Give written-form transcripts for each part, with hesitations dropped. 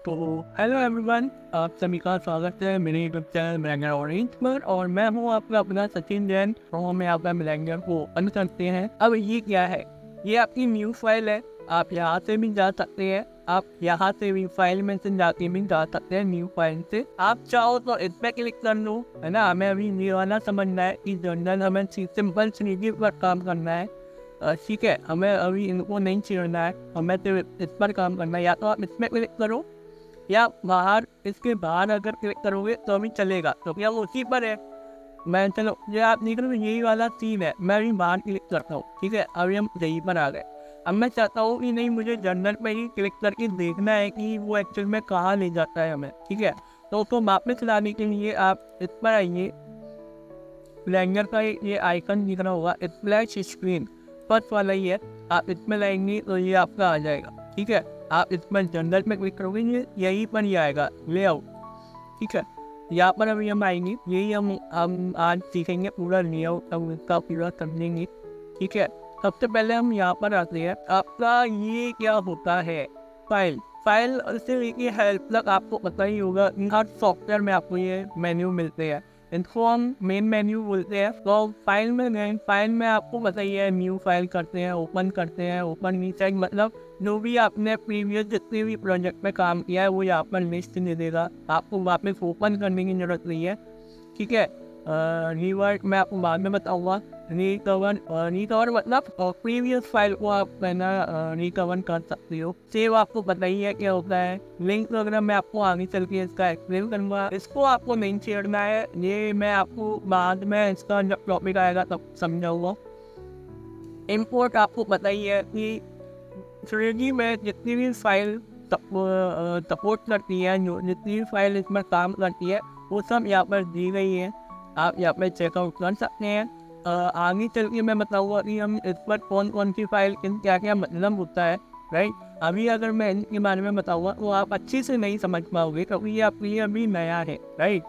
तो hello everyone, आप सभी का स्वागत है मेरे यूट्यूब चैनल मिलेंगर ऑरेंज पर। और मैं हूं आपका अपना सचिन जैन। तो हम आपका मिलेंगर को ओपन करते हैं। अब ये क्या है, ये आपकी न्यू फाइल है। आप यहाँ से भी जा सकते हैं, आप यहाँ से भी फाइल में से जाके भी जा सकते हैं। न्यू फाइल से आप चाहो तो इस पर क्लिक कर लो, है ना। हमें अभी ये वाला समझना है कि जनरल हमें सिंपल 3D पर काम करना है। ठीक है, हमें अभी इनको नहीं छेड़ना है, हमें तो इस पर काम करना है। या तो आप इसमें क्लिक करो या बाहर, इसके बाहर अगर क्लिक करोगे तो अभी चलेगा, तो क्या वो उसी पर है। मैं चलो ये आप देख रहे हो, यही वाला सीन है। मैं अभी बाहर क्लिक करता हूँ, ठीक है। अभी हम यहीं पर आ गए। अब मैं चाहता हूँ कि नहीं, मुझे जनरल पे ही क्लिक करके देखना है कि वो एक्चुअल में कहाँ ले जाता है हमें, ठीक है। तो उसको वापस लाने के लिए आप इस पर आइए। ब्लेंडर का ये आइकन दिख रहा होगा, स्प्लैश स्क्रीन फर्स्ट वाला ही है। आप इसमें लाएंगे तो ये आपका आ जाएगा, ठीक है। आप इसमें जनरल में क्लिक करोगे, ये यहीं पर ही आएगा लेआउट, ठीक है। यहाँ पर अभी हम आएंगे, यही हम आज सीखेंगे पूरा लेआउट, हम इसका पूरा समझेंगे, ठीक है। सबसे पहले हम यहाँ पर आते हैं। आपका ये क्या होता है, फाइल से लेके हेल्प तक आपको पता ही होगा। हर सॉफ्टवेयर में आपको ये मेन्यू मिलते हैं, इनको हम मेन मेन्यू बोलते हैं। तो फाइल में गए, फाइल में आपको पता ही है, न्यू फाइल करते हैं, ओपन करते हैं। ओपन नीचे मतलब जो भी आपने प्रीवियस जितने भी प्रोजेक्ट में काम किया है वो यहाँ पर लिस्ट दे देगा। आपको वापस ओपन करने की जरूरत नहीं है, ठीक है। रीवर्ड मैं आपको बाद में बताऊँगा। रिकवर मतलब प्रीवियस फाइल को आप रिकवर कर सकते हो। सेव आपको पता ही है क्या होता है। लिंक वगैरह मैं आपको आगे चल के इसका एक्सप्लेन करूँगा, इसको आपको नहीं छेड़ना है। ये मैं आपको बाद में इसका जब टॉपिक आएगा तब समझाऊंगा। इम्पोर्ट आपको पता ही है कि 3D में जितनी भी फाइल सपोर्ट करती है, जो जितनी भी फाइल इसमें काम करती है वो सब यहाँ पर दी गई है। आप यहाँ पर चेकआउट कर सकते हैं। आगे चल के मैं बताऊँगा कि हम इस पर कौन कौन सी फाइल क्या क्या मतलब होता है, राइट। अभी अगर मैं इनके बारे में बताऊँगा तो आप अच्छे से नहीं समझ पाओगे, क्योंकि ये आपके लिए अभी नया है, राइट।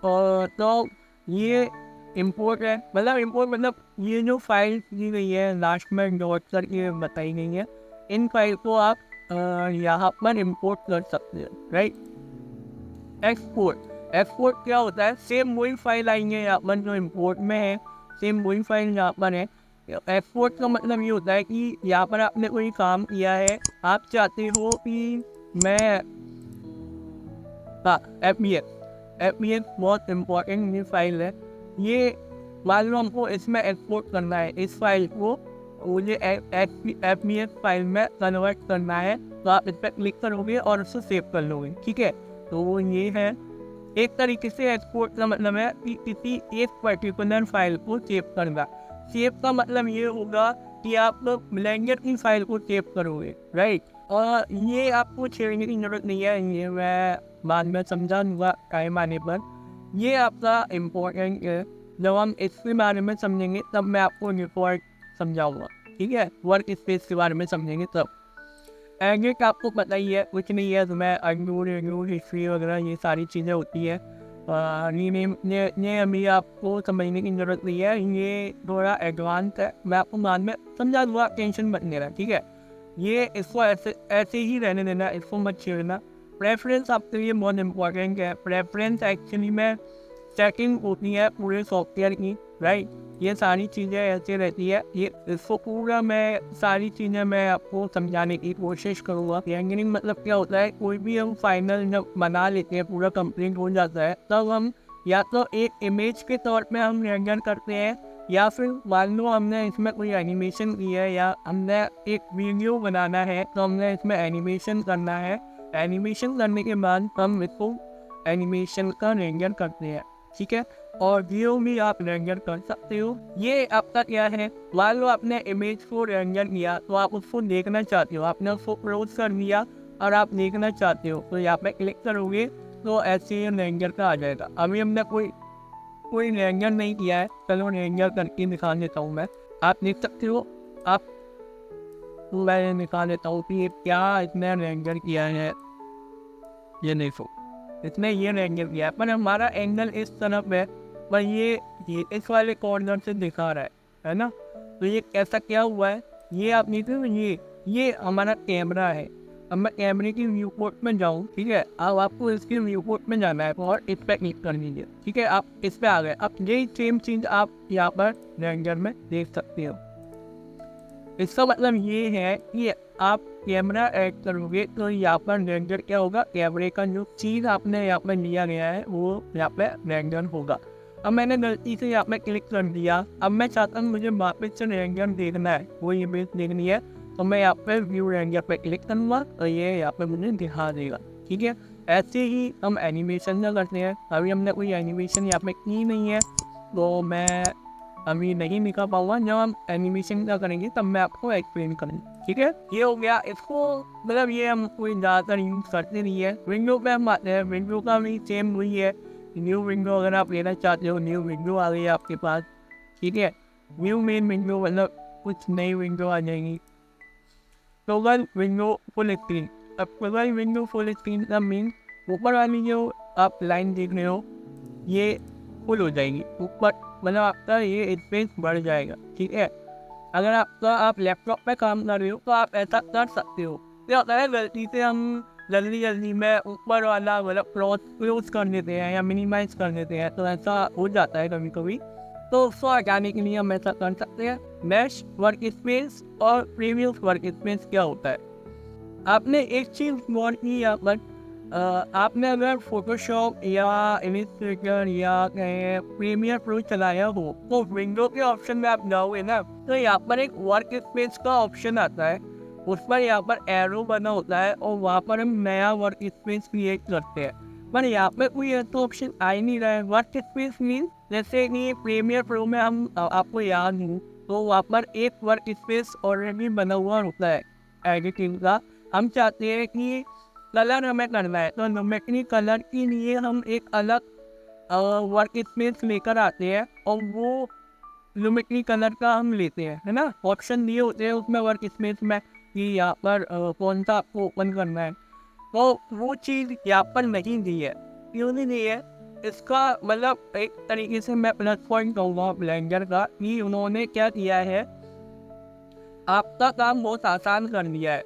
और तो ये इम्पोर्ट है, मतलब ये जो फाइल दी गई है लास्ट में डॉट करके बताई गई है, इन फाइल को आप यहाँ पर इम्पोर्ट कर सकते हैं, राइट। एक्सपोर्ट क्या होता है, सेम वही फाइल आएंगे यहाँ पर जो इम्पोर्ट में है, सेम वही फाइल यहाँ पर है। एक्सपोर्ट का मतलब ये होता है कि यहाँ पर आपने कोई काम किया है, आप चाहते हो कि मैं एफ बहुत इम्पोर्टेंट ये फाइल है। ये मान लो हमको इसमें एक्सपोर्ट करना है, इस फाइल को मुझे एफ फाइल में कन्वर्ट करना है। तो आप इस पर क्लिक करोगे और उसको सेव कर लोगे, ठीक है। तो वो ये है, एक तरीके से एक्सपोर्ट का मतलब है कि किसी एक पर्टिकुलर फाइल को सेव करना। सेव का मतलब ये होगा कि आप ब्लेंडर की फाइल को सेव करोगे, राइट। और ये आपको छेड़ने की जरूरत नहीं है, ये मैं बाद में समझा दूंगा टाइम आने पर। ये आपका इम्पोर्टेंट है, जब हम इसके बारे में समझेंगे तब मैं आपको रिपोर्ट समझाऊंगा, ठीक है। वर्क स्पेस के बारे में समझेंगे तब। एडिट आपको पता ही है, कुछ नहीं है, तो मैं अनडू हिस्ट्री वगैरह ये सारी चीज़ें होती है। ये अभी आपको समझने की जरूरत नहीं है, ये थोड़ा एडवांस है, मैं आपको बाद में समझा दूँगा, टेंशन मत लेना, ठीक है। ये इसको ऐसे ही रहने देना, इसको मत छेड़ना। प्रेफरेंस आपके लिए बहुत इंपॉर्टेंट है। प्रेफरेंस एक्चुअली में सेटिंग होती है पूरे सॉफ्टवेयर की, राइट। ये सारी चीज़ें ऐसे रहती है, ये इसको पूरा मैं सारी चीज़ें मैं आपको समझाने की कोशिश करूँगा। रेंडरिंग मतलब क्या होता है, कोई भी हम फाइनल जब बना लेते हैं, पूरा कंप्लीट हो जाता है, तब हम या तो एक इमेज के तौर पे हम रेंडर करते हैं, या फिर मान लो हमने इसमें कोई एनिमेशन की है या हमने एक वीडियो बनाना है तो हमने इसमें एनिमेशन करना है। एनिमेशन करने के बाद हम इसको एनिमेशन का रेंडर करते हैं, ठीक है। और वीडियो भी आप रेंडर कर सकते हो। ये आपका क्या है, मान लो आपने इमेज को रेंडर किया तो आप उसको देखना चाहते हो, आपने उसको क्लोज कर दिया और आप देखना चाहते हो, तो यहाँ पे क्लिक करोगे तो ऐसे ही रेंडर का आ जाएगा। अभी हमने कोई रेंडर नहीं किया है, चलो रेंडर करके दिखा देता हूँ मैं। आप देख सकते हो, आप मैं दिखा देता हूँ कि ये क्या इसने रेंडर किया है। ये देखो, इसने ये रेंडर किया है, पर हमारा एंगल इस तरफ है, पर ये इस वाले कॉर्नर से दिखा रहा है ना। तो ये कैसा क्या हुआ है, ये आप देख रहे हो, ये हमारा कैमरा है। अब मैं कैमरे की व्यू पोर्ट में जाऊँ, ठीक है। अब आपको इसके व्यू पोर्ट में जाना है और इस पर क्लिक कर लीजिए, ठीक है। आप इस पे आ गए। अब यही सेम चीज आप यहाँ पर रेंडर में देख सकते हो। इसका मतलब ये है कि आप कैमरा ऐड करोगे तो यहाँ पर रेंडर क्या होगा, कैमरे का जो चीज़ आपने यहाँ पर लिया गया है वो यहाँ पे रेंडर होगा। अब मैंने गलती से यहाँ पे क्लिक कर दिया। अब मैं चाहता हूँ मुझे वापस से रेंडर देखना है, वो इमेज देखनी है, तो मैं यहाँ पे व्यू रेंडर पे क्लिक करूँगा तो ये यहाँ पे मुझे दिखा देगा, ठीक है। ऐसे ही हम एनिमेशन का करते हैं। अभी हमने कोई एनिमेशन यहाँ पे की नहीं है तो मैं अभी नहीं दिखा पाऊंगा। जब हम एनिमेशन का करेंगे तब मैं आपको एक्सप्लेन करूँगा, ठीक है। ये हो गया। इसको मतलब ये हम कोई ज़्यादातर यूज़ करते नहीं है। विंडो पे हम आते हैं, विंडो का भी सेम वही है। न्यू विंडो अगर आप लेना चाहते हो, न्यू विंडो आ गई है आपके पास, ठीक है। न्यू मेन विंडो मतलब कुछ नई विंडो आ जाएगी। Toggle window full screen. अब टॉगल विंडो फुल स्क्रीन का मीन ऊपर वाली जो आप लाइन देख रहे हो ये फुल हो जाएगी ऊपर, मतलब आपका ये स्पेस बढ़ जाएगा, ठीक है। अगर आप लैपटॉप पे काम कर रहे हो तो आप ऐसा कर सकते हो। क्या होता है, गलती से हम जल्दी में ऊपर वाला मतलब क्लोज कर देते हैं या मिनिमाइज कर देते हैं, तो ऐसा हो जाता है कभी कभी। तो उसको हटाने के लिए हम ऐसा कर सकते हैं। मैश वर्क स्पेस और प्रीवियस वर्क स्पेस क्या होता है, आपने एक चीज़ गौर की यहाँ पर, आपने अगर फोटोशॉप या इलिस्ट्रेटर या प्रीमियर प्रो चलाया हो तो विंडो के ऑप्शन में आप जाओगे ना तो यहाँ पर एक वर्क स्पेस का ऑप्शन आता है। उस पर यहाँ पर एरो बना होता है और वहाँ पर हम नया वर्क स्पेस क्रिएट करते हैं। पर यहाँ पे कोई ऐसा ऑप्शन आ ही नहीं रहा है। वर्क स्पेस मीन जैसे कि प्रीमियर प्रो में हम आपको याद हूँ तो वहाँ पर एक वर्क स्पेस ऑलरेडी बना हुआ होता है एडिटिंग का। हम चाहते हैं कि कलर हमें करना है तो नोमेट्री कलर के लिए हम एक अलग वर्क स्पेस लेकर आते हैं और वो नोमेट्री कलर का हम लेते हैं, है ना। ऑप्शन दिए होते हैं उसमें वर्क स्पेस में कि यहाँ पर कौन सा आपको ओपन करना है, तो वो चीज़ यहाँ पर नहीं दी है। क्यों नहीं दी है, इसका मतलब एक तरीके से मैं प्लस पॉइंट कहूँगा ब्लेंडर का कि उन्होंने क्या किया है, आपका काम बहुत आसान कर दिया है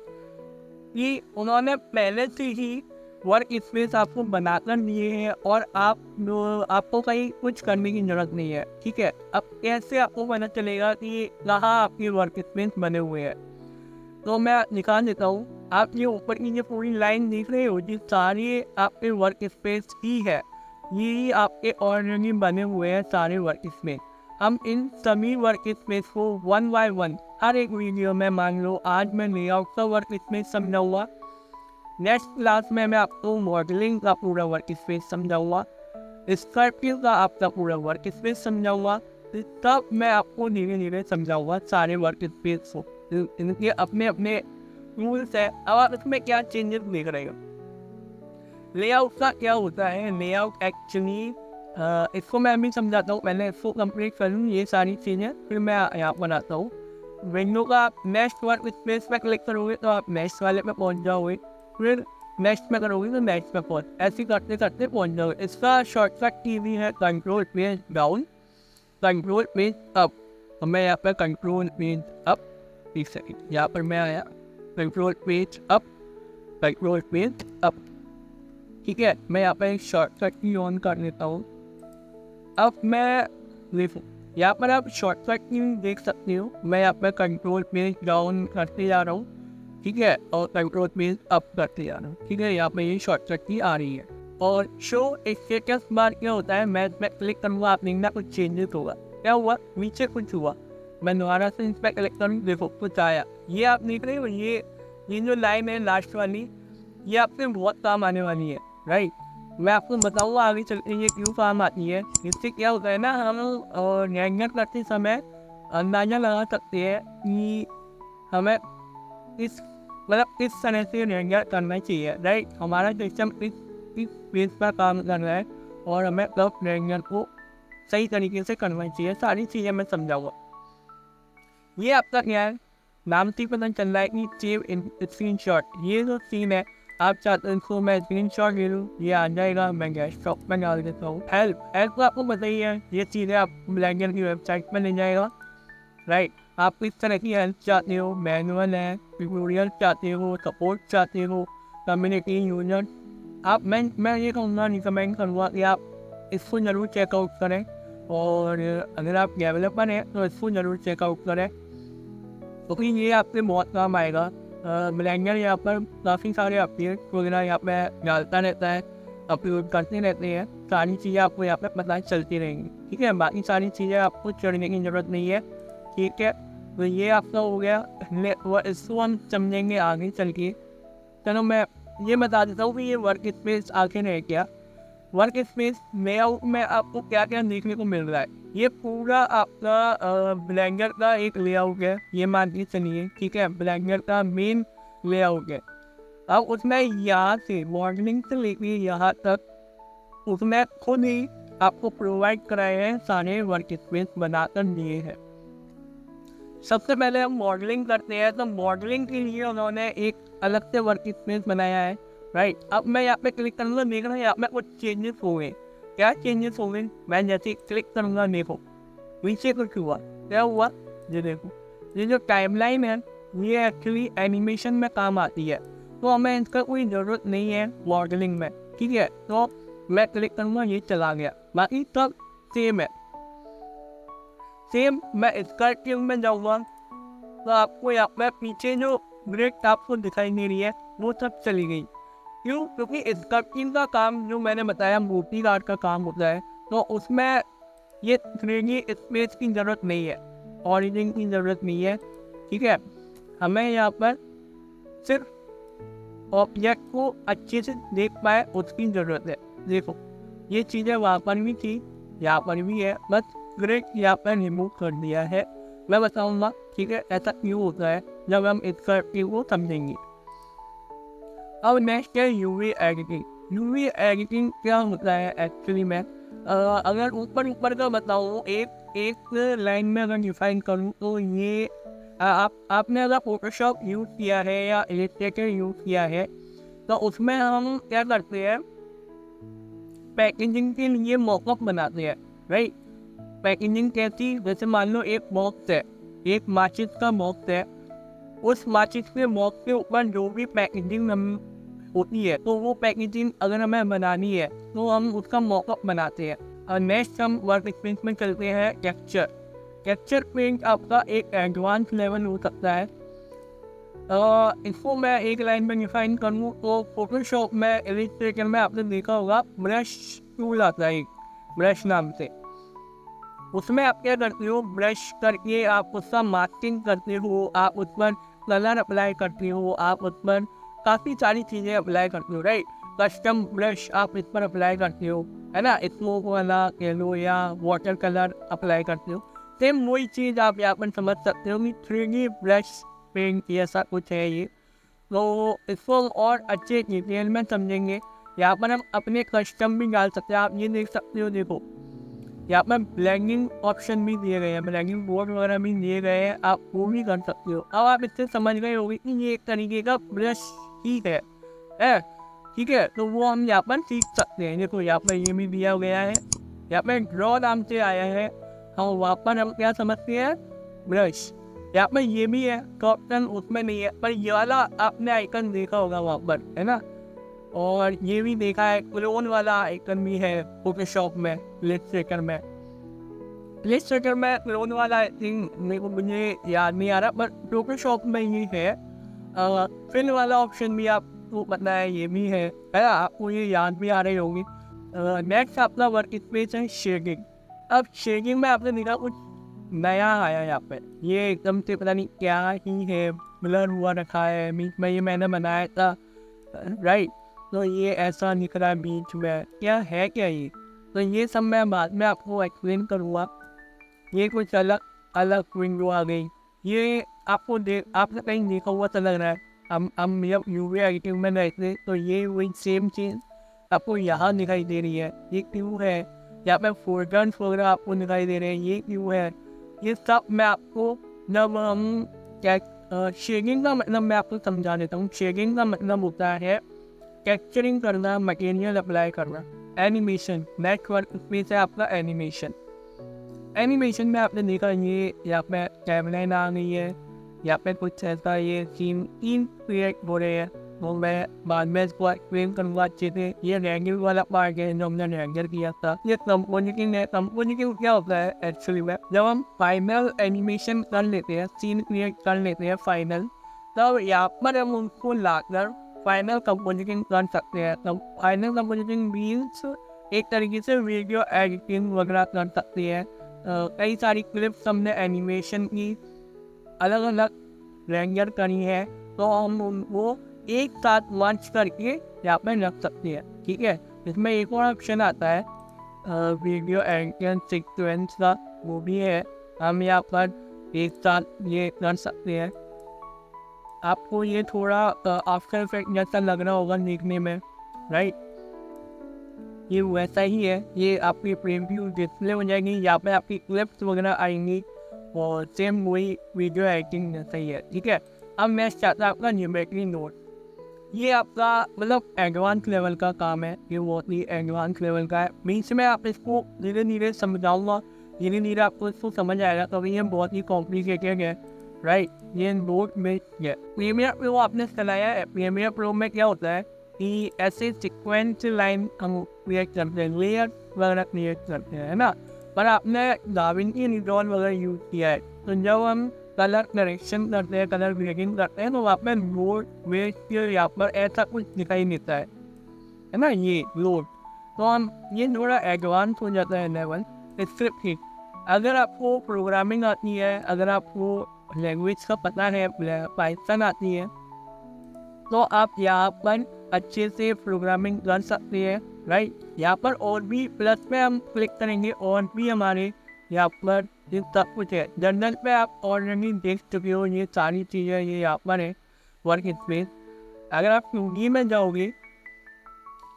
कि उन्होंने पहले से ही वर्क स्पेस आपको बनाकर दिए हैं और आपको कहीं कुछ करने की जरूरत नहीं है, ठीक है। अब कैसे आपको पता चलेगा कि कहाँ आपके वर्क स्पेस बने हुए हैं, तो मैं दिखा देता हूँ। आप ये ऊपर की ये पूरी लाइन देख रहे हो, ये सारी आपके वर्क स्पेस ही है, ये आपके ऑलरेडी बने हुए हैं सारे वर्क स्पेस। हम इन सभी वर्क स्पेस को वन बाय वन हर एक वीडियो में, मान लो आज मैं लेआउट का वर्क स्पेस समझाऊंगा, नेक्स्ट क्लास में मैं आपको मॉडलिंग का पूरा वर्क स्पेस समझाऊंगा, स्कल्पचर का आपका पूरा वर्क स्पेस समझाऊंगा, तब मैं आपको धीरे धीरे समझाऊंगा सारे वर्क स्पेस को। इनके अपने अपने रूल्स है। अब आप इसमें क्या चेंजेस देख रहे हो, लेआउट का क्या होता है। लेआउट एक्चुअली इसको मैं अभी समझाता हूँ, पहले इसको कंप्लीट कर लूँ ये सारी चीज़ें, फिर मैं यहाँ बनाता हूँ। विंडो का आप नेक्स्ट वर्क स्पेस पे क्लिक करोगे तो आप नेक्स्ट वाले पे पहुँच जाओगे, फिर नेक्स्ट में करोगे तो नेक्स्ट पे पहुँच, ऐसे करते करते पहुँच जाओगे। इसका शॉर्टकट की भी है control page down, control page up. तो मैं यहाँ पर कंट्रोल पेज अप, एक सेकेंड, यहाँ पर मैं आया control page up, control page up, ठीक है। मैं यहाँ पर एक शॉर्टकट की ऑन कर लेता हूँ। अब मैं देखो यहाँ पर आप शॉर्टकट की देख सकते हो, मैं यहाँ पर कंट्रोल पेज डाउन करते जा रहा हूँ, ठीक है, और कंट्रोल पेज अप करते जा रहा हूँ, ठीक है। यहाँ पर ये शॉर्टकट की आ रही है। और शो स्टेटस बार क्या होता है, मैं इस पर क्लिक करूँगा, आप देखना कुछ चेंजेस होगा। क्या हुआ, नीचे कुछ हुआ, मैं दोबारा से इस पर क्लिक करूँ, देखो कुछ आया। ये आप देख रहे हो, ये जो लाइन है लास्ट वाली, ये आपसे बहुत काम आने वाली है, राइट। मैं आपको बताऊंगा आगे चल के ये क्यों काम आती है। इससे क्या होता है ना, हम रेंडर करते समय अंदाज़ा लगा सकते हैं कि हमें इस तरह से रेंडर करना चाहिए, राइट। हमारा सिस्टम इस बेस पर काम कर रहा है और हमें कब रेंडर को सही तरीके से करना चाहिए, सारी चीज़ें मैं समझाऊंगा। ये आपका क्या है, नाम से पता चल रहा है कि सेव इन स्क्रीनशॉट। ये जो सीन है, आप चाहते हैं मैं स्क्रीनशॉट ले लूँ, ये आ जाएगा, मैं डेस्कटॉप में डाल देता हूँ। हेल्प तो आपको पता ही है, ये चीज़ें आप ब्लेंडर की वेबसाइट में ले जाएगा, राइट। आप किस तरह की हेल्प चाहते हो, मैनुअल है, ट्यूटोरियल चाहते हो, सपोर्ट चाहते हो, कम्युनिटी यूजर। आप मैं ये कहूँगा, रिकमेंड करूँगा कि आप इसको ज़रूर चेकआउट करें, और अगर आप डेवलपर हैं तो इसको ज़रूर चेकआउट करें, क्योंकि ये आपके बहुत काम आएगा। मिलेनियल यहाँ पर काफ़ी सारे अपडेट वगैरह यहाँ पे डालता रहता है, अपलोड करते रहते हैं, सारी चीज़ें आपको यहाँ पे पता चलती रहेंगी। ठीक है, बाकी सारी चीज़ें आपको चढ़ने की ज़रूरत नहीं है। ठीक है, तो ये आपका हो गया, इसको हम समझेंगे आगे चल के। चलो मैं ये बता देता हूँ कि ये वर्क स्पेस आखिर है क्या। वर्क स्पेस लेआउट में आपको क्या क्या देखने को मिल रहा है। ये पूरा आपका ब्लेंडर का एक लेआउट है, ये मान के चलिए। ठीक है, ब्लेंडर का मेन लेआउट है। अब उसमें यहाँ से मॉडलिंग से लेके यहाँ तक उसमें खुद ही आपको प्रोवाइड कराए हैं, सारे वर्क स्पेस बनाकर दिए हैं। सबसे पहले हम मॉडलिंग करते हैं, तो मॉडलिंग के लिए उन्होंने एक अलग से वर्क स्पेस बनाया है। राइट, अब मैं यहाँ पे क्लिक करूँगा, देख रहा हूँ यहाँ पे कुछ चेंजेस हो गए। क्या चेंजेस हो गए? मैं जैसे क्लिक करूँगा, देखो नीचे कुछ हुआ। क्या हुआ? ये देखो, ये जो टाइमलाइन है ये एक्चुअली एनिमेशन में काम आती है, तो हमें इसका कोई ज़रूरत नहीं है मॉडलिंग में। ठीक है, तो मैं क्लिक करूँगा, ये चला गया। बाकी सब सेम है, सेम। मैं स्कर्टिंग में जाऊँगा तो आपको यहाँ पे पीछे जो ग्रेड आपको दिखाई दे रही है वो सब चली गई। क्यों? क्योंकि स्कर्टिंग का काम जो मैंने बताया मोटी आर्ट का काम होता है, तो उसमें ये 3D स्पेस की ज़रूरत नहीं है, ऑरिजिन की ज़रूरत नहीं है। ठीक है, हमें यहाँ पर सिर्फ ऑब्जेक्ट को अच्छे से देख पाए उसकी ज़रूरत है। देखो ये चीज़ें वहाँ पर भी थी, यहाँ पर भी है, बस ग्रेड यहाँ पर रिमूव कर दिया है। मैं बताऊँगा ठीक है ऐसा क्यों होता है जब हम स्कर्टिंग को समझेंगे। अब नेक्स्ट है यूवी एडिटिंग। यूवी एडिटिंग क्या होता है एक्चुअली में, अगर ऊपर का बताऊँ, एक लाइन में अगर डिफाइन करूँ तो ये आपने अगर फोटोशॉप यूज़ किया है या इलस्ट्रेटर यूज़ किया है, तो उसमें हम क्या करते हैं, पैकेजिंग के लिए मॉकअप बनाते हैं। राइट, पैकेजिंग कैसी? जैसे मान लो एक बॉक्स है, एक माचिस का बॉक्स है, उस माचिस के बॉक्स के ऊपर जो भी पैकेजिंग होती है, तो वो पैकेजिंग अगर हमें बनानी है तो हम उसका मॉकअप बनाते हैं। और नेक्स्ट हम वर्क स्पेस में चलते हैं टेक्सचर। टेक्सचर पेंट आपका एक एडवांस लेवल हो सकता है। इसको मैं एक लाइन में डिफाइन करूँ तो फोटोशॉप में, इलस्ट्रेटर में आपने देखा होगा ब्रश टूल आता है, एक ब्रश नाम से। उसमें आप क्या करते हो, ब्रश करके आप उसका मास्किंग करते हो, आप उस पर कलर अप्लाई करते हो, आप उस पर काफ़ी सारी चीज़ें अप्लाई करते हो। राइट, कस्टम ब्रश आप इस पर अप्लाई करते हो, है ना, स्मोक वाला कह लो या वाटर कलर अप्लाई करते हो। सेम वही चीज़ आप यहाँ पर समझ सकते हो कि 3D ब्रश पेंट ऐसा कुछ है ये। तो इसको और अच्छे डिटेल में समझेंगे। यहाँ पर हम अपने कस्टम भी डाल सकते हैं। आप ये देख सकते हो, देखो यहाँ पर ब्लेंडिंग ऑप्शन भी दिए गए हैं, ब्लेंडिंग बोर्ड वगैरह भी दिए गए हैं, आप वो भी कर सकते हो। अब आप इससे समझ गए होंगे कि ये एक तरीके का ब्रश ही है। ठीक है, तो वो हम यहाँ पर सीख सकते हैं। देखो यहाँ पर ये भी दिया गया है, यहाँ पर ड्रॉ नाम से आया है, हाँ वहाँ पर हम क्या समझते हैं, ब्रश। यहाँ पर ये भी है, तो ऑप्शन उसमें नहीं है, पर ये वाला आपने आइकन देखा होगा वहाँ पर, है ना। और ये भी देखा है, क्लोन वाला आइकन भी है फोटोशॉप में, इलस्ट्रेटर में। इलस्ट्रेटर में क्लोन वाला आई थिंक मेरे को मुझे याद नहीं आ रहा, पर फोटोशॉप में ये है। फिल वाला ऑप्शन भी आपको पता है, ये भी है ना, आपको ये याद भी आ रही होगी। नेक्स्ट आपका वर्क स्पेस है शेडिंग। अब शेडिंग में आपने देखा कुछ नया आया यहाँ पे, ये एकदम से पता नहीं क्या ही है, ब्लर हुआ रखा है, बीच में ये मैंने बनाया था। राइट, तो ये ऐसा दिख रहा है बीच में, क्या है क्या ये, तो ये सब मैं बाद में आपको एक्सप्लेन करूँगा। ये कुछ अलग विंडो आ गई, ये आपने कहीं देखा हुआ तो लग रहा है। हम जब यूवी एडिटिंग में रहते तो ये वही सेम चीज़ आपको यहाँ दिखाई दे रही है। ये क्यों है? यहाँ पे फोल्डर्स वगैरह आपको दिखाई दे रहे हैं, ये क्यों है? ये सब मैं आपको जब हम क्या शेडिंग का मतलब मैं आपको समझा देता हूँ। शेडिंग का मतलब होता है कैप्चरिंग करना, मटेरियल अप्लाई करना। एनिमेशन, नेटवर्क स्पेस है आपका एनिमेशन। एनिमेशन में आपने देखा ये यहाँ पे टाइमलाइन आ गई है, यहाँ पे कुछ ऐसा ये सीन 3 क्रिएट हो रहे हैं, तो मैं बाद में इसको एक्सप्लेन करूँगा अच्छे से। ये रेंडर वाला पार्ट है जो हमने रेंडर किया था। ये कंपोजिटिंग है। कंपोजिटिंग क्या होता है एक्चुअली में, जब हम फाइनल एनिमेशन कर लेते हैं, सीन क्रिएट कर लेते हैं फाइनल, तब यहाँ पर हम उनको लाकर फाइनल कंपोजिटिंग कर सकते हैं। तब फाइनल कंपोजिटिंग मीन्स एक तरीके से वीडियो एडिटिंग वगैरह कर सकते हैं। कई सारी क्लिप्स हमने एनिमेशन की अलग अलग रेंडर करी है, तो हम उनको एक साथ लॉन्च करके यहाँ पर रख सकते हैं। ठीक है, इसमें एक और ऑप्शन आता है वीडियो एडिटिंग सीक्वेंस का, वो भी है। हम यहाँ पर एक साथ ये कर सकते हैं। आपको ये थोड़ा आफ्टर इफेक्ट जैसा लग रहा होगा देखने में, राइट? ये वैसा ही है। ये आपकी प्रीव्यू डिस्प्ले हो जाएगी, यहाँ पे आपकी क्लिप्स वगैरह आएंगी और सेम वही वीडियो एडिटिंग जैसा ही है। ठीक है, अब मैं चाहता हूँ आपका न्यूमेरिकल नोट। ये आपका मतलब एडवांस लेवल का काम है, ये बहुत ही एडवांस लेवल का है। बीच में आप इसको धीरे धीरे समझाऊंगा, धीरे धीरे आपको इसको समझ आएगा। कभी ये बहुत ही कॉम्प्लिकेटेड है, राइट? ये नोट में है। प्रीमियर प्रो आपने चलाया है। प्रीमियर प्रो में क्या होता है कि ऐसे सीक्वेंस लाइन हम क्रिएट करते हैं, लेयर वगैरह क्रिएट करते हैं, है ना? पर आपने दाविंची रिजॉल्व वगैरह यूज़ किया है, तो जब हम कलर करेक्शन करते हैं, कलर ग्रेडिंग करते हैं, तो वहाँ पर लोड वेस्ट यहाँ पर ऐसा कुछ दिखाई देता है ना, ये लोड। तो हम ये थोड़ा एडवांस हो जाता है लेवल स्क्रिप्ट की। अगर आपको प्रोग्रामिंग आती है, अगर आपको लैंग्वेज का पता है, पाइथन आती है, तो आप यहाँ पर अच्छे से प्रोग्रामिंग कर सकते हैं, राइट? यहाँ पर और भी प्लस पे हम क्लिक करेंगे और भी हमारे यहाँ पर ये सब कुछ है। जनरल पे आप ऑलरेडी देख चुके हो, ये सारी चीज़ें ये यहाँ पर है वर्क स्पेस। अगर आप 2D में जाओगे,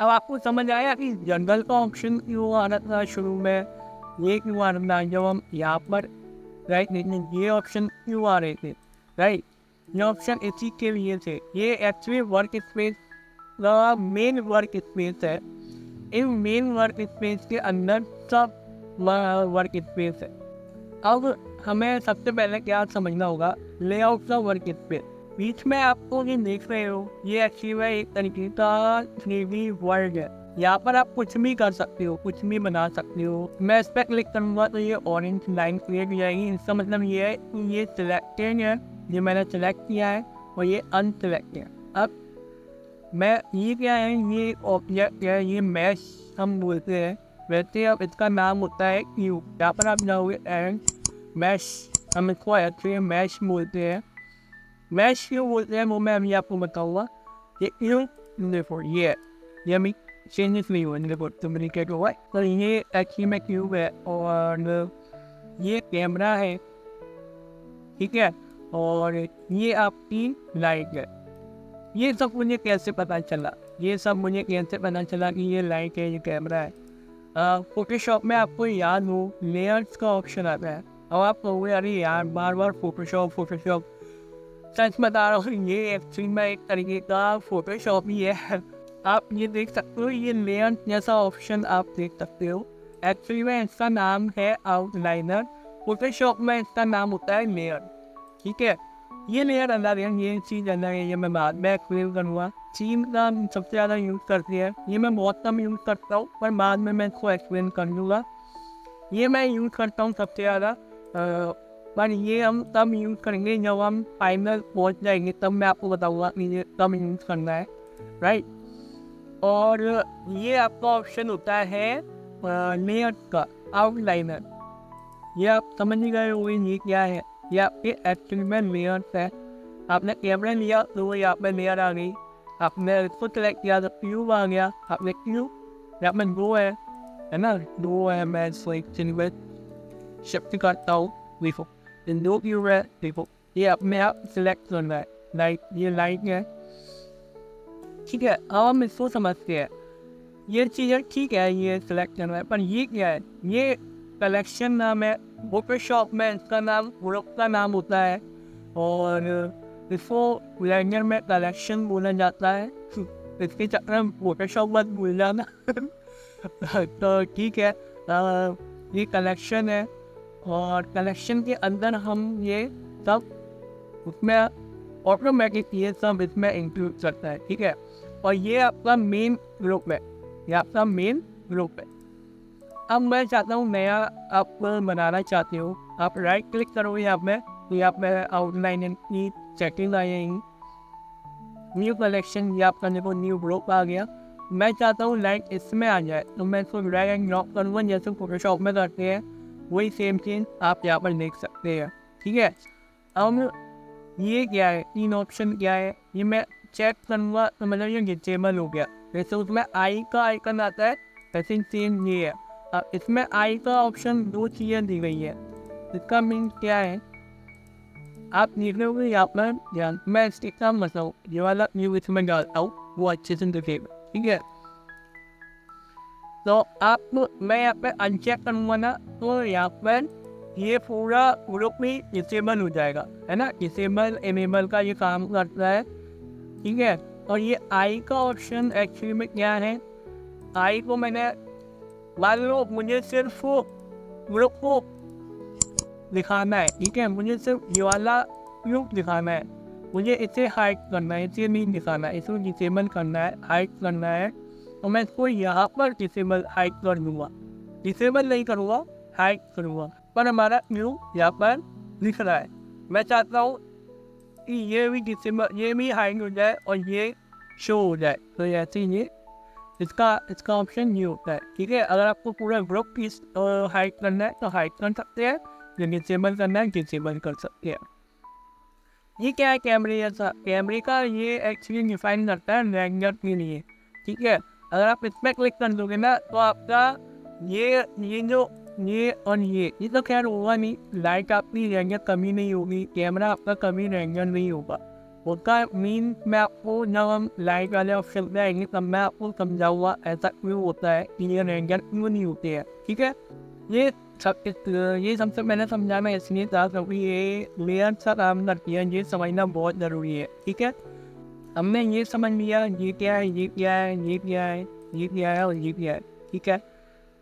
अब आपको समझ आया कि जनरल का ऑप्शन क्यों आ रहा था शुरू में, ये क्यों आ रहा था जब हम यहाँ पर, राइट? ये ऑप्शन क्यों आ रहे थे, राइट? ये ऑप्शन इसी के लिए थे। ये एक्चुअली वर्क स्पेस का मेन वर्क स्पेस है। इन मेन वर्क स्पेस के अंदर सब वर्क स्पेस है। अब हमें सबसे पहले क्या समझना होगा, लेआउट का वर्क स्पेस। बीच में आपको ये देख रहे हो, ये एक्चुअली एक तरीके का 3D वर्ल्ड है। यहाँ पर आप कुछ भी कर सकते हो, कुछ भी बना सकते हो। मैं इस पर क्लिक करूँगा तो ये ऑरेंज लाइन क्रिएट हो जाएगी। इसका मतलब ये है कि ये सिलेक्टेड है, ये मैंने सेलेक्ट किया है, और ये अनसेलेक्ट है। अब मैं ये क्या है, ये ऑब्जेक्ट है, ये मैश हम बोलते हैं। वैसे अब इसका नाम होता है क्यूब। यहाँ पर आप जाओगे एंड मैश, हम इसको एक्चुअली मैश बोलते हैं। मैश क्यों बोलते हैं वो मैं अभी आपको बताऊँगा। ये क्यूब देखो, ये अभी चेंजेस नहीं हुआ, देखो कम्युनिकेट हुआ है, तो ये एक्चुअली में क्यूब है और ये कैमरा है, ठीक है? और ये आपकी लाइट है। ये सब मुझे कैसे पता चला, ये सब मुझे कैसे पता चला कि ये लाइट है, ये कैमरा है? फोटोशॉप में आपको याद हो लेयर्स का ऑप्शन आता है। अब आप कहोगे अरे यार बार बार फोटोशॉप। सच बता रहा हूँ, ये एक्चुअली में एक तरीके का फोटोशॉप ही है। आप ये देख सकते हो, ये लेयर जैसा ऑप्शन आप देख सकते हो। एक्चुअली में इसका नाम है आउटलाइनर। फोटोशॉप में इसका नाम होता है लेयर, ठीक है? ये लेयर अलग है, ये चीज़ अलग है, ये मैं बाद में एक्सप्लेन करूँगा। चीन का सबसे ज़्यादा यूज़ करती है, ये मैं बहुत कम यूज़ करता हूँ, पर बाद में मैं इसको एक्सप्लेन कर दूँगा। ये मैं यूज़ करता हूँ सबसे ज़्यादा, पर ये हम तब यूज़ करेंगे जब हम फाइनल पहुँच जाएंगे, तब मैं आपको बताऊँगा कि ये कब यूज़ करना है, राइट? और ये आपका ऑप्शन होता है लेयर का आउटलाइनर। ये आप समझ ही गए हो ये क्या है। ये आपके एक्चुअली में लेयर्स है। आपने कैमरा लिया तो वो यहाँ पे लेयर आ गई, आपने इसको सेलेक्ट किया तो क्यूब आ गया। आपने क्यूब यहाँ पे दो है ना, दो है। मैं इसको एक शिफ्ट करता हूँ, देखो दो क्यूब है, देखो ये अपने आप सिलेक्ट करना है। लाइट, ये लाइट है, ठीक है? अब हम इसको समझते हैं। ये चीज़ें ठीक है, ये सिलेक्ट करना है, पर ये क्या है? ये कलेक्शन नाम है। फोटोशॉप में इसका नाम ग्रुप का नाम होता है और इसको ब्लेंडर में कलेक्शन बोला जाता है। इसके चक्कर में फोटोशॉप मत भूल जाना। तो ठीक है, ये कलेक्शन है और कलेक्शन के अंदर हम ये सब उसमें ऑटोमेटिक ये सब इसमें इंक्लूड करता है, ठीक है। और ये आपका मेन ग्रुप है, ये आपका मेन ग्रुप है। अब मैं चाहता हूँ नया आप बनाना चाहते हो, आप राइट क्लिक करो यहाँ पे, तो यहाँ पे आउटलाइन की सेटिंग आ जाएंगी, न्यू कलेक्शन, ये आपका देखो न्यू ग्रुप आ गया। मैं चाहता हूँ लाइक इसमें आ जाए, तो मैं इसको ड्रैग एंड ड्रॉप करूँगा जैसे फोटोशॉप में करते हैं, वही सेम चीज़ आप यहाँ पर देख सकते हैं, ठीक है। अब ये क्या है, 3 ऑप्शन क्या है, ये मैं चेक करूँगा तो मतलब ये डिसेबल हो गया। जैसे उसमें आई का आइकन आता है वैसे सेम ये है। अब इसमें आई का ऑप्शन 2 चीज़ें दी गई है, इसका मीन क्या है आप देख रहे हो यहाँ पर ध्यान, मैं इसके काम बताऊँ ये वाला व्यू इसमें डालता हूँ, वो अच्छे से दिखेगा, ठीक है। तो आप मैं यहाँ पे अनचेक करूँगा ना, तो यहाँ पर ये पूरा ग्रुप ही डिसेबल हो जाएगा, है ना। डिसेबल एनेबल का ये काम करता है, ठीक है। और ये आई का ऑप्शन एक्चुअली में क्या है, आई को मैंने मान लो मुझे सिर्फ ग्रुप को दिखाना है, ठीक है, मुझे सिर्फ ये वाला ग्रुप दिखाना है, मुझे इसे हाइड करना है, इसे नहीं दिखाना है, इसको डिसेबल करना है, हाइड करना है, तो मैं इसको यहाँ पर डिसेबल हाइड कर दूँगा, डिसेबल नहीं करूँगा, हाइड करूँगा, पर हमारा व्यू यहाँ पर दिख रहा है। मैं चाहता हूँ कि ये भी डिसेबल, ये भी हाइड हो जाए और ये शो हो जाए, तो ऐसे ही ये इसका ऑप्शन ये होता है, ठीक है। अगर आपको पूरा ग्रुप की हाइड करना है तो हाइड कर सकते हैं, या डिसेबल करना है डिसेबल कर सकते हैं। ये क्या है, कैमरे जैसा, कैमरे का ये एक्चुअली डिफाइन करता है रेंडर के लिए, ठीक है। अगर आप इस पर क्लिक कर दोगे ना तो आपका ये जो ये और ये तो खैर होगा नहीं, लाइट आपकी रेंजर कमी नहीं होगी, कैमरा आपका कमी रेंजर नहीं होगा, उसका मीन मैं आपको जब हम लाइट वाले ऑप्शन पे आएंगे तब मैं आपको समझाऊंगा ऐसा क्यों होता है कि ये रेंजर क्यों नहीं होते हैं, ठीक है। ये सबसे मैंने समझाना इसलिए था क्योंकि ये लेयर सा काम करती है, ये समझना बहुत ज़रूरी है, ठीक है। हमने ये समझ लिया ये क्या है, ये क्या है, ये क्या है, ये क्या है और ये क्या है, ठीक है।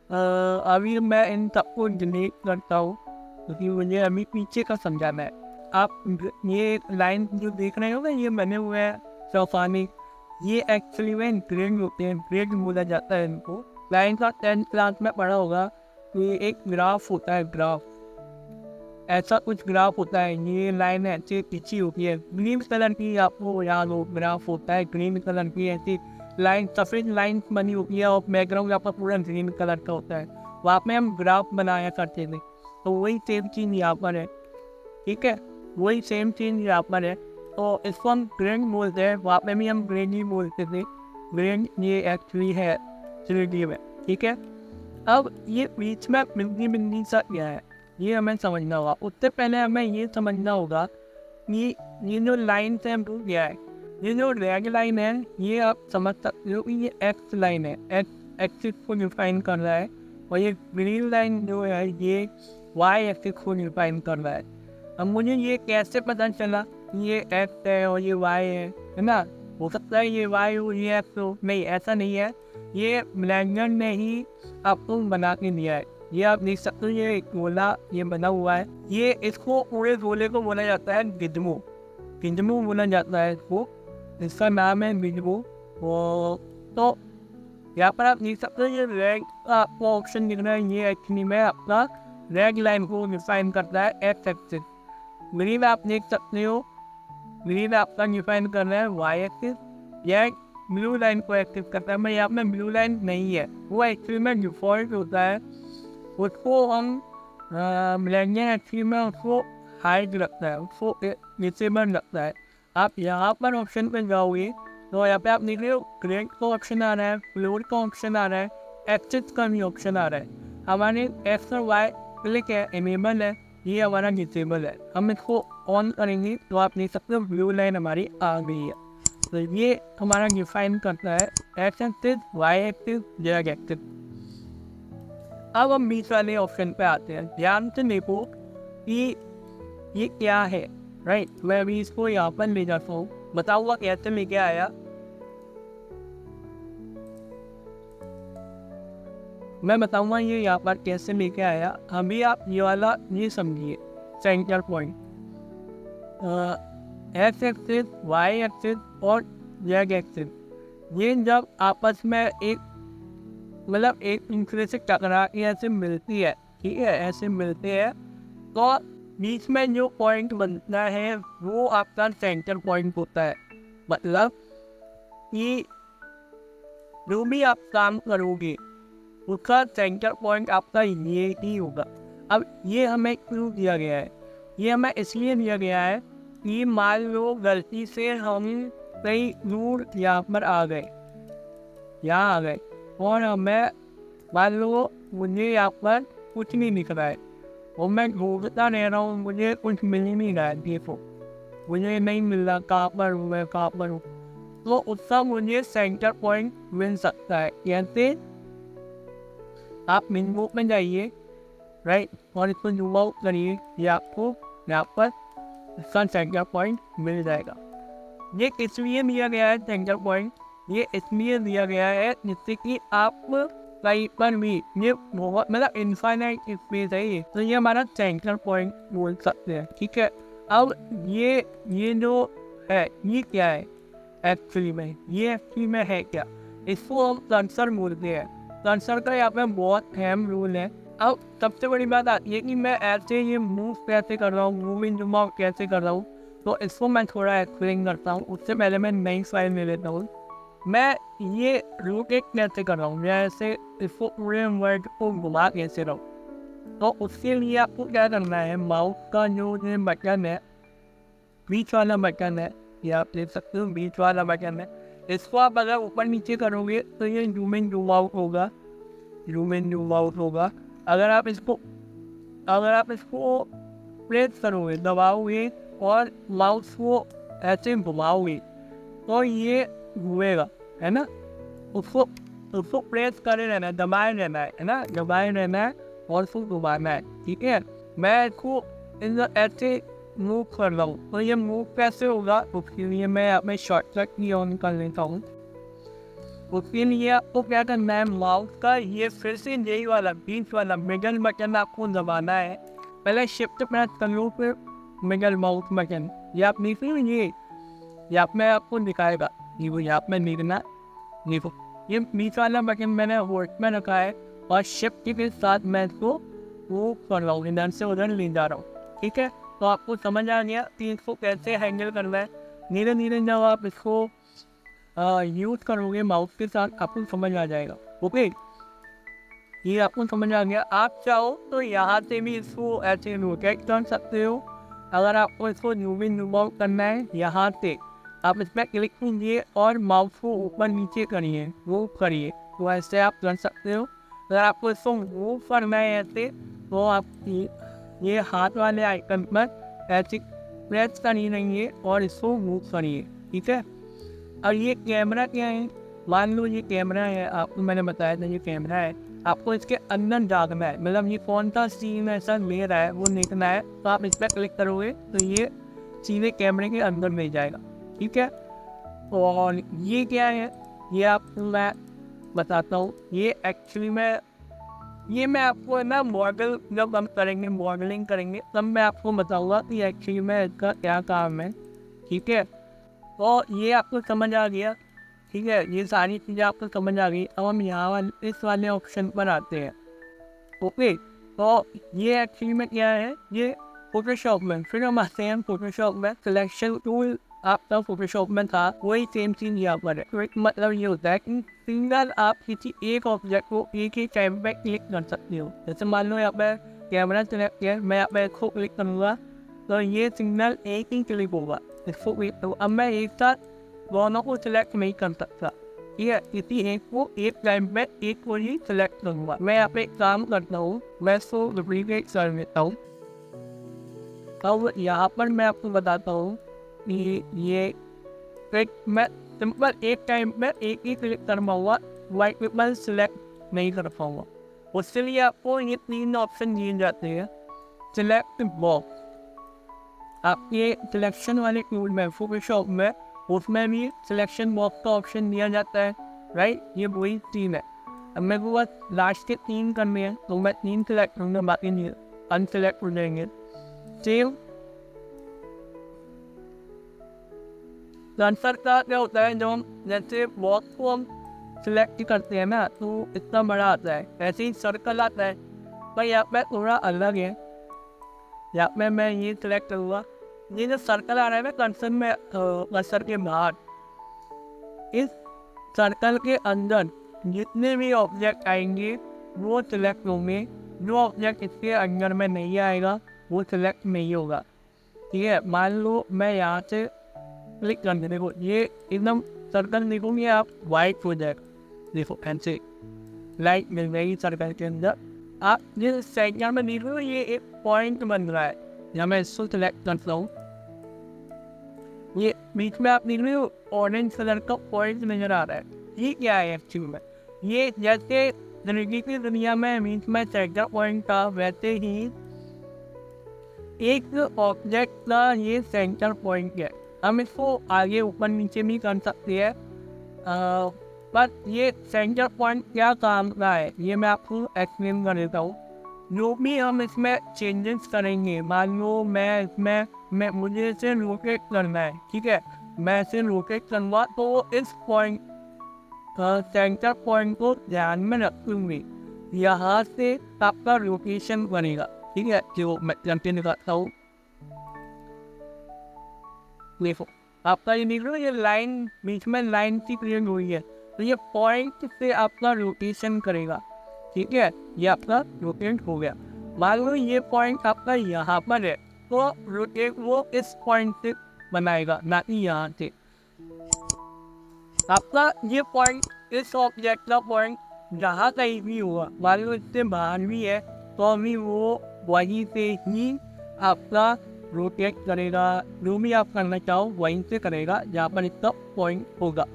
अभी मैं इन सबको डिलीट करता हूँ क्योंकि मुझे अभी पीछे का समझाना है। आप ये लाइन जो देख रहे हो ना, ये बने हुए हैं चौपानी, ये एक्चुअली में ग्रेड होते हैं, ग्रेड बोला जाता है इनको। लाइन का 10th क्लास में पढ़ा होगा कि एक ग्राफ होता है, ग्राफ ऐसा कुछ ग्राफ होता है, ये लाइन ऐसे खींची होती है, ग्रीन कलर की, आपको याद हो ग्राफ होता है ग्रीन कलर की, ऐसी लाइन सफ़ेद लाइन बनी होती है और बैकग्राउंड आपका पूरा ग्रीन कलर का होता है, वहाँ पे हम ग्राफ बनाया करते थे। तो वही सेम चीज़ यहाँ पर है, ठीक है, वही सेम चीज़ यहाँ पर है। तो इसको हम ग्रेड बोलते हैं, वहाँ पे भी हम ग्रेड ही बोलते थे, ग्रेड ये एक्चुअली है 3D में, ठीक है। अब ये बीच में बिंदी सा क्या है ये हमें समझना होगा। उससे पहले हमें ये समझना होगा कि ये जो लाइन से हम क्या है, ये जो रेड लाइन है ये आप समझ सकते हो कि ये एक्स लाइन है, एक्सिस को डिफाइन कर रहा है, और ये ग्रीन लाइन जो है ये वाई एक्सिस को डिफाइन कर रहा है। अब मुझे ये कैसे पता चला कि ये एक्स है और ये वाई है ना। हो सकता है ये वाई हो ये एक्स हो, नहीं ऐसा नहीं है, ये ब्लेंडर ने ही आपको बना के दिया है। ये आप देख सकते हो ये एक गोला ये बना हुआ है, ये इसको पूरे गोले को बोला जाता है गिज्मो, गिज्मो बोला जाता है इसको, इसका नाम है गिज्मो। तो यहाँ पर आप देख सकते हो ये रेड का आपको ऑप्शन दिख रहा है, ये एक्चुअली में आपका रेड लाइन को डिफाइन करता है एक्स एक्सिस। ग्रीन आप देख सकते हो, ग्रीन आपका डिफाइन कर रहा है वाई एक्सिस, यह ब्लू लाइन को एक्टिव करता है। मैं यहाँ पे ब्लू लाइन नहीं है, वो एक्चुअली में डिफॉल्ट होता है, उसको हम ब्लेंडर एक्चुअली में उसको हाइड रखता है, उसको डिसेबल रखता है। आप यहाँ पर ऑप्शन पे जाओगे तो यहाँ पे आप देख रहे हो ग्रेड का ऑप्शन आ रहा है, फ्लोर का ऑप्शन आ रहा है, एक्सिस का भी ऑप्शन आ रहा है। हमारे एक्स और वाई क्लिक है, इनेबल है, ये हमारा डिसेबल है। हम इसको ऑन करेंगे तो आप देख सकते हो ब्लू लाइन हमारी आ गई है। तो ये हमारा डिफाइन करता है x axis, y axis, z axis. अब हम बीच वाले ऑप्शन पे आते हैं, ध्यान से देखो कि ये क्या है, राइट। मैं अभी इसको यहाँ पर ले जाता हूँ, बताऊँगा कैसे लेके आया। मैं बताऊंगा ये यहाँ पर कैसे लेके आया। अभी आप ये वाला ये समझिए, centre point, x axis, y axis और जेड एक्सिस, ये जब आपस में एक मतलब एक दूसरे से टकरा के ऐसे मिलती है, ठीक है, ऐसे मिलते हैं, तो बीच में जो पॉइंट बनता है वो आपका सेंटर पॉइंट होता है। मतलब कि जो भी आप काम करोगे उसका सेंटर पॉइंट आपका ये ही होगा। अब ये हमें क्यों दिया गया है? ये हमें इसलिए दिया गया है कि मान लो गलती से हम कहीं दूर यहाँ पर आ गए, यहाँ आ गए, और हमें मान लो मुझे यहाँ पर कुछ नहीं दिख रहा है और मैं ढूंढता रह रहा हूँ, मुझे कुछ मिल ही नहीं रहा है, देखो मुझे नहीं मिल रहा, कहाँ पर हूँ मैं, कहाँ पर हूँ। तो उसका मुझे सेंटर पॉइंट मिल सकता है। कैसे? आप मेन बुक में जाइए, राइट, और इसको जूम आउट करिए, ये आपको यहाँ पर इसका सेंटर पॉइंट मिल जाएगा। ये इसलिए दिया गया है सेंटर पॉइंट, ये इसलिए दिया गया है जिससे कि आप कहीं पर भी, ये बहुत मतलब इनफाइनाइट स्पेस है ये, तो ये हमारा सेंटर पॉइंट बोल सकते हैं, ठीक है। अब ये जो है ये क्या है एक्चुअली में? ये एक्चुअली में है क्या? इसको हम कर्सर बोलते हैं। कर्सर का यहाँ पे बहुत अहम रोल है। अब सबसे बड़ी बात आती है कि मैं ऐसे ये मूव कैसे कर रहा हूँ, मूव इन जूम आउट कैसे कर रहा हूँ, तो इसको मैं थोड़ा एक्सप्लेन करता हूँ। उससे पहले मैं नई फाइल ले लेता हूँ। मैं ये रोटेट कैसे कर रहा हूँ, मैं ऐसे इसको पूरे वर्ड को घुमा कैसे रहा हूँ, तो उसके लिए आपको क्या करना है, माउस का जो ये बटन है, बीच वाला बटन है, ये आप देख सकते हो बीच वाला बटन है, इसको आप अगर ऊपर नीचे करोगे तो ये जूम इन जूम आउट होगा, जूम इन जूम आउट होगा। अगर आप इसको प्रेस करोगे, दबाओगे और माउस को ऐसे घुमाओगे तो ये घूमेगा, है ना। उसको प्रेस करे रहना है, दबाए रहना है ना, दबाए रहना है और उसको घुमाना है, ठीक है। मैं इसको ऐसे मूव कर रहा हूँ, तो ये मूव कैसे होगा, उसके लिए मैं अपने शॉर्टकट की ऑन कर लेता हूँ। उसके लिए आपको क्या करना है, माउस का ये फिर से यही वाला बीच वाला मिडल बटन आपको दबाना है। पहले शिफ्ट प्रेस कर लो, फिर मिडल माउस बटन, ये आप देखिए, ये यहाँ में आपको दिखाएगा, ये वो यहाँ में देखना, देखो ये बीच वाला बटन मैंने होल्ड में रखा है और शिफ्ट के साथ मैं इसको वो कर रहा हूँ, इधर से उधर ले जा रहा हूँ, ठीक है। तो आपको समझ आ गया कि इसको कैसे हैंडल करना है। धीरे धीरे जब आप इसको यूज़ करोगे माउस के साथ, आपको समझ आ जाएगा। ओके, ये आपको समझ आ गया। आप चाहो तो यहाँ से भी इसको ऐसे रोटेट कर सकते हो। अगर आपको इसको जूम इन जूम आउट करना है, यहाँ से आप इसमें क्लिक कीजिए और माउस को ऊपर नीचे करिए, मूव करिए, तो ऐसे आप कर सकते हो। अगर आपको इसको मूव करना है ऐसे, तो आप ये हाथ वाले आइकन पर ऐसे प्रेस करिए रहिए और इसको मूव करिए, ठीक है। और ये कैमरा क्या है, मान लो ये कैमरा है, आपको मैंने बताया था ये कैमरा है, आपको इसके अंदर जाना है, मतलब ये कौन सा सीन ऐसा ले रहा है वो देखना है, तो आप इस पर क्लिक करोगे तो ये सीधे कैमरे के अंदर मिल जाएगा, ठीक है। और ये क्या है, ये आपको मैं बताता हूँ। ये एक्चुअली मैं आपको है ना मॉडल, जब हम करेंगे मॉडलिंग करेंगे तब मैं आपको बताऊँगा कि एक्चुअली में इसका क्या काम है, ठीक है। तो ये आपको समझ आ गया, ठीक है, ये सारी चीज़ें आपको समझ आ गई। अब हम यहाँ वाले इस वाले ऑप्शन पर आते हैं। ओके, तो ये एक्चुअली में क्या है, ये फोटोशॉप में, फिर हम आते हैं फोटोशॉप में, सिलेक्शन टूल आपका फोटोशॉप में था, वही सेम चीज़ यहाँ पर है। तो एक मतलब ये होता है कि सिंगल आप किसी एक ऑब्जेक्ट को एक ही टाइम पे क्लिक कर सकते हो। जैसे मान लो यहाँ पर कैमरा सिलेक्ट किया, मैं यहाँ पर इसको क्लिक करूँगा तो ये सिग्नल एक ही क्लिक होगा, इसको क्लिक करूँ। अब मैं एक साथ दोनों को सिलेक्ट नहीं कर सकता, ठीक है, किसी एक को एक टाइम पे एक को ही सिलेक्ट करूँगा। मैं यहाँ पे एक काम करता हूँ, मैं इसको डुप्लीकेट कर लेता हूँ। अब यहाँ पर मैं आपको बताता हूँ कि ये मैं सिंपल एक टाइम में एक ही क्लिक कर पाऊँगा, मल्टीपल सिलेक्ट नहीं कर पाऊँगा। उसके लिए आपको ये 3 ऑप्शन दिए जाते हैं। सिलेक्ट बॉक्स, आपके सिलेक्शन वाले टूल में फोटोशॉप में, उसमें भी सिलेक्शन बॉक्स का ऑप्शन दिया जाता है, राइट, ये वही 3 है। अब मेरे को बस लास्ट के 3 करने हैं, तो मैं 3 सेलेक्ट करूँगा, बाकी नहीं अनसेलेक्ट हो जाएंगे। सेव कर्सर का क्या होता है, जो हम जैसे बॉक्स को हम सिलेक्ट करते हैं ना, तो इतना बड़ा आता है, ऐसे ही सर्कल आता है, पर यहाँ पे थोड़ा अलग है। यहाँ पे मैं ये सिलेक्ट करूँगा, ये जो सर्कल आ रहा है ना कर्सर में, कर्सर के बाहर, इस सर्कल के अंदर जितने भी ऑब्जेक्ट आएंगे वो सिलेक्ट होंगे, जो ऑब्जेक्ट इसके अंदर में नहीं आएगा वो सिलेक्ट नहीं होगा। ठीक है, मान लो मैं यहाँ से क्लिक करके देखो, ये एकदम सर्कल देखोगे आप वाइट हो जाएगा, देखो ऐसे लाइट मिल जाएगी सर्कल के अंदर। आप जिस सेंटर में देख रहे हो ये एक पॉइंट बन रहा है, या मैं इसको सिलेक्ट करता हूँ, ये बीच में आप देख रहे हो ऑरेंज कलर का पॉइंट नजर आ रहा है, ये क्या है एक्चुअली में, ये जैसे जिंदगी की दुनिया में बीच में सेंटर पॉइंट था, वैसे ही एक ऑब्जेक्ट का ये सेंटर पॉइंट है। हम इसको आगे ऊपर नीचे भी कर सकते हैं, पर ये सेंटर पॉइंट क्या काम का है ये मैं आपको एक्सप्लेन कर देता हूँ। जो भी हम इसमें चेंजेस करेंगे, मान लो मैं इसमें मुझे इसे रोटेट करना है, ठीक है, मैं इसे रोटेट करूँगा तो इस पॉइंट सेंटर पॉइंट को ध्यान में रखूँगी, यहाँ से आपका रोटेशन बनेगा। ठीक है, जो मैं करके दिखाता हूँ, देखो आपका ये देख रहे हो, ये लाइन बीच में लाइन सी क्रिएट हुई है, तो ये पॉइंट से आपका रोटेशन करेगा। ठीक है, ये आपका रोटेट हो गया। मान लो ये पॉइंट आपका यहाँ पर है, तो रोटेट वो इस पॉइंट से बनाएगा, ना कि यहाँ से। आपका ये पॉइंट, इस ऑब्जेक्ट का पॉइंट जहाँ कहीं भी होगा, मान लो इससे बाहर भी है, तो अभी वो वहीं से ही आपका रोटेट करेगा, जो भी आप करना चाहो वहीं से करेगा जहाँ पर इसका पॉइंट होगा।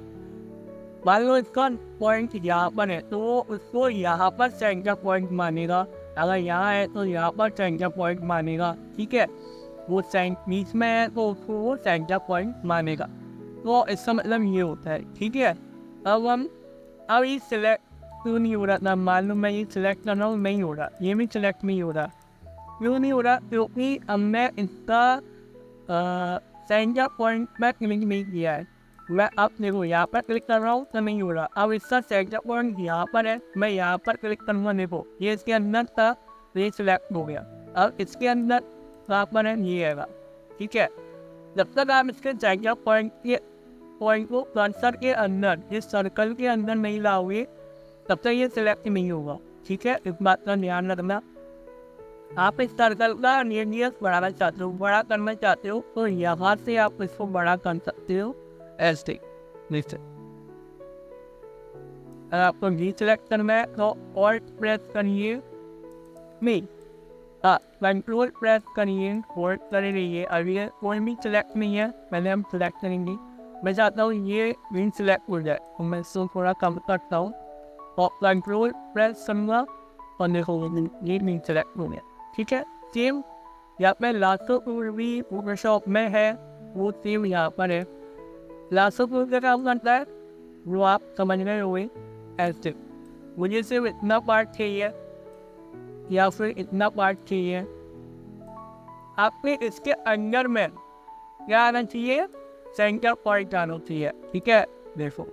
मान लो इसका पॉइंट यहाँ पर है, तो वो उसको यहाँ पर सेंटर पॉइंट मानेगा, अगर यहाँ है तो यहाँ पर सेंटर पॉइंट मानेगा। ठीक है, वो बीच में है तो उसको वो सेंटर पॉइंट मानेगा। तो इसका मतलब ये होता है। ठीक है, अब ये सिलेक्ट क्यों नहीं हो रहा था, मान लो मैं ये सिलेक्ट कर रहा हूँ, नहीं हो रहा, ये भी सिलेक्ट नहीं हो रहा, क्यों नहीं हो रहा, क्योंकि अब मैं इसका सेंटर पॉइंट में क्लिक नहीं किया है। मैं अब देखो यहाँ पर क्लिक कर रहा हूँ तो नहीं हो रहा, अब इसका सेंटर पॉइंट यहाँ पर है, मैं यहाँ पर क्लिक करूँगा, देखो ये इसके अंदर था तो ये सिलेक्ट हो गया। अब इसके अंदर कहाँ पर है, ये है। ठीक है, जब तक आप इसके सेंटर पॉइंट को कर्सर के अंदर, इस सर्कल के अंदर नहीं लाओगे, तब तक ये सिलेक्ट नहीं होगा। ठीक है, इस बात का ध्यान रखना। आप इस सर्कल का रेडियस बढ़ाना चाहते हो, बड़ा करना चाहते हो, तो यहाँ से आप इसको बड़ा कर सकते हो ऐसे। नीचे अगर आपको जी सिलेक्ट करना है तो ऑल्ट प्रेस करिए, नहीं कंट्रोल प्रेस करिए, होल्ड करे रहिए। अभी कोई भी सिलेक्ट नहीं है, पहले हम सिलेक्ट करेंगे। मैं चाहता हूँ ये भी सिलेक्ट हो जाए, तो मैं इसको थोड़ा कम करता हूँ और कंट्रोल प्रेस करूँगा और देखो ये नहीं सिलेक्ट हो गया। ठीक है, सेम यहाँ पे लासो टूल भी फोटोशॉप में है, वो सेम यहाँ पर है। लासो टूल का काम करता है वो आप समझ रहे होंगे ऐसे, मुझे सिर्फ इतना पार्ट चाहिए या फिर इतना पार्ट चाहिए। आपके इसके अंदर में क्या आना चाहिए, सेंटर पॉइंट आना चाहिए। ठीक है, देखो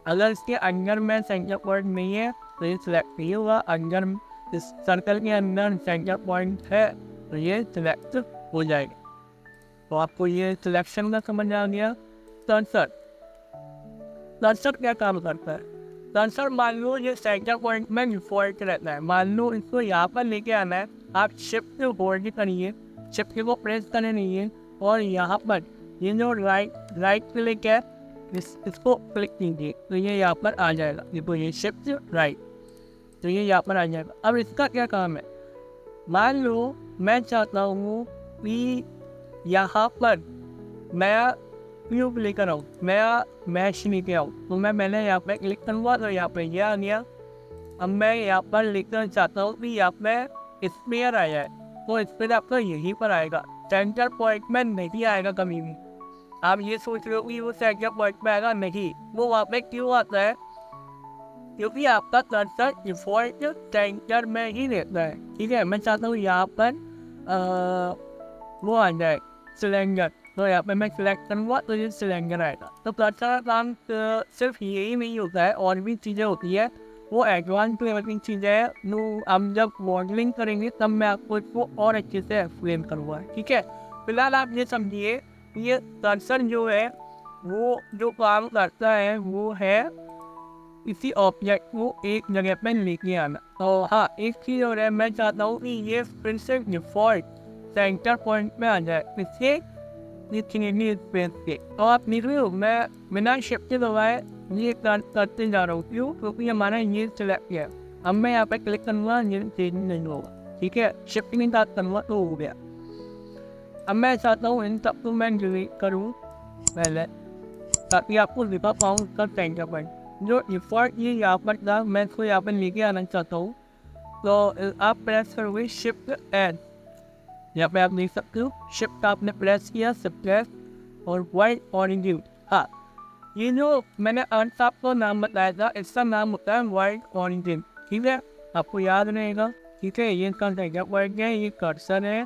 अगर इसके अंदर में सेंटर पॉइंट नहीं है तो ये सिलेक्ट नहीं होगा। अंदर इस सर्कल के अंदर सेंटर पॉइंट है तो ये सिलेक्ट हो जाएगा। तो आपको ये सिलेक्शन का समझ आ गया। कर्सर क्या काम करता है, कर्सर मान लो ये सेंटर पॉइंट में डिफॉल्ट रहता है, मान लो इसको यहाँ पर लेके आना है, आप शिफ्ट होल्ड करिए, शिफ्ट को प्रेस करने नहीं, और यहाँ पर ये जो राइट क्लिक है इसको क्लिक कीजिए तो ये यहाँ पर आ जाएगा। देखो ये शिफ्ट राइट, तो ये यहाँ पर आ जाएगा। अब इसका क्या काम है, मान लो मैं चाहता हूँ कि यहाँ पर मैं क्यूब लेकर आऊँ, मैं मैश लेके आऊँ, तो मैंने यहाँ पे क्लिक करूँगा तो यहाँ पे ये आ गया। अब मैं यहाँ पर लेकर चाहता हूँ कि यहाँ पे स्पेयर आ जाए, तो स्पेयर आपका यहीं पर आएगा, सेंटर पॉइंट में नहीं आएगा कभी भी। आप ये सोच रहे हो कि वो सेंटर पॉइंट में आएगा, नहीं, वो वहाँ पे क्यों आता है, क्योंकि आपका कर्सर डिफॉल्ट सेंटर में ही रहता है। ठीक है, मैं चाहता हूँ यहाँ पर वो आ जाए सिलेंडर, तो यहाँ पे मैं सिलेक्ट करूँगा तो ये सिलेंडर आएगा। तो कर्सर का काम सिर्फ यही नहीं होता है, और भी चीज़ें होती है, वो एडवांस लेवल की चीज़ें हैं। तो हम जब मॉडलिंग करेंगे तब मैं आपको इसको और अच्छे से एक्सप्लेन करूँगा। ठीक है, फिलहाल आप ये समझिए, ये कर्सर जो है वो जो काम करता है वो है इसी ऑब्जेक्ट को एक जगह पे लेके आना। तो हाँ, एक चीज़ और है, मैं चाहता हूँ कि ये फिर से डिफॉल्ट सेंटर पॉइंट में आ जाए, इससे ये स्पेस के। तो आप देख रहे हो, मैं बिना शिफ्ट के दबाए ये करते जा रहा हूँ। क्यों? क्योंकि हमारा ये सिलेक्ट है। अब मैं यहाँ पे क्लिक करूँगा, ये चेंज नहीं होगा। ठीक है, शिफ्टिंग के साथ करूँगा तो हो गया। अब मैं चाहता हूँ इन सबको मैं डिलीट करूँ पहले, ताकि आपको दिखा पाऊँ उसका सेंटर पॉइंट। जो डिफॉल्ट ये यहाँ पर था, मैं इसको यहाँ पर लेके आना चाहता हूँ। तो आप प्रेस करोगे शिफ्ट एन, यहाँ पे आप देख सकते हो शिफ्ट आपने प्रेस किया, शिफ्ट और वाइट ऑरिजिन। हाँ, ये जो मैंने अंत आपको नाम बताया था, इसका नाम होता है वाइट ऑरिजिन। ठीक है, आपको याद रहेगा। ठीक है, ये इसका सेंटर पॉइंट है, ये कर्सर है,